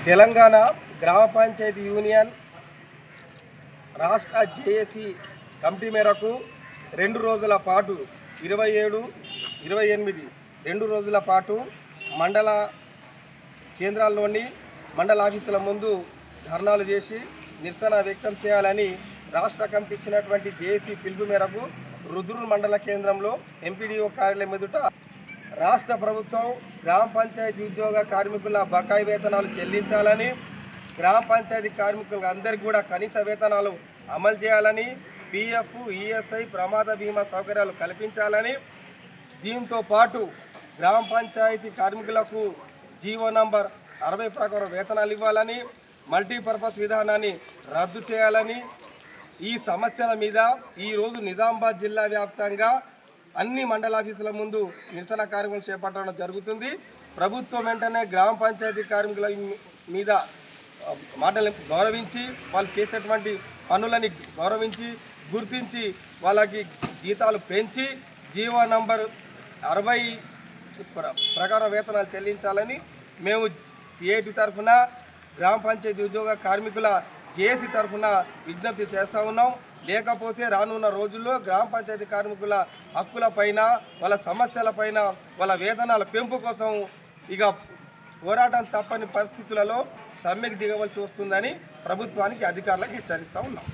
తెలంగాణ గ్రామ పంచాయతీ యూనియన్ రాష్ట్ర JAC committee మేరకు 2 రోజుల పాటు 27, 28 2 రోజుల పాటు మండల కేంద్రాల్లోని మండల ఆఫీసుల ముందు ధర్నాలు చేసి నిరసన వ్యక్తం చేయాలని రాష్ట్ర కమిటీ ఇచ్చినటువంటి జేఏసీ పిలుపు మేరకు రుద్రూరు మండల కేంద్రంలో ఎంపీడీఓ కార్యాలయం ఎదుట రాష్ట్ర ప్రభుత్వం గ్రామ పంచాయతీ ఉద్యోగ కార్మికుల బకాయి వేతనాలు చెల్లించాలని, గ్రామ పంచాయతీ కార్మికులకు అందరికీ కూడా కనీస వేతనాలు అమలు చేయాలని, పిఎఫ్, ఈఎస్ఐ, ప్రమాద బీమా సౌకర్యాలు కల్పించాలని, దీంతో పాటు గ్రామ పంచాయతీ కార్మికులకు జీవో నంబర్ 60 ప్రకారం వేతనాలు ఇవ్వాలని, మల్టీపర్పస్ విధానాన్ని రద్దు చేయాలని ఈ సమస్యల మీద ఈరోజు నిజామాబాద్ జిల్లా వ్యాప్తంగా అన్ని మండల ఆఫీసుల ముందు నిరసన కార్యక్రమం చేపట్టడం జరుగుతుంది. ప్రభుత్వం వెంటనే గ్రామ పంచాయతీ కార్మికుల మీద మాటలు గౌరవించి వాళ్ళు చేసేటువంటి పనులని గౌరవించి గుర్తించి వాళ్ళకి జీతాలు పెంచి జీవో నంబర్ 60 ప్రకారం వేతనాలు చెల్లించాలని మేము సిఐటి తరఫున గ్రామ పంచాయతీ ఉద్యోగ కార్మికుల జేఏసీ తరఫున విజ్ఞప్తి చేస్తూ ఉన్నాం. లేకపోతే రానున్న రోజుల్లో గ్రామ పంచాయతీ కార్మికుల హక్కులపైన, వాళ్ళ సమస్యలపైన, వాళ్ళ వేతనాల పెంపు కోసం ఇక పోరాటం తప్పని పరిస్థితులలో సమ్మెకు దిగవలసి వస్తుందని ప్రభుత్వానికి, అధికారులకు హెచ్చరిస్తూ ఉన్నాం.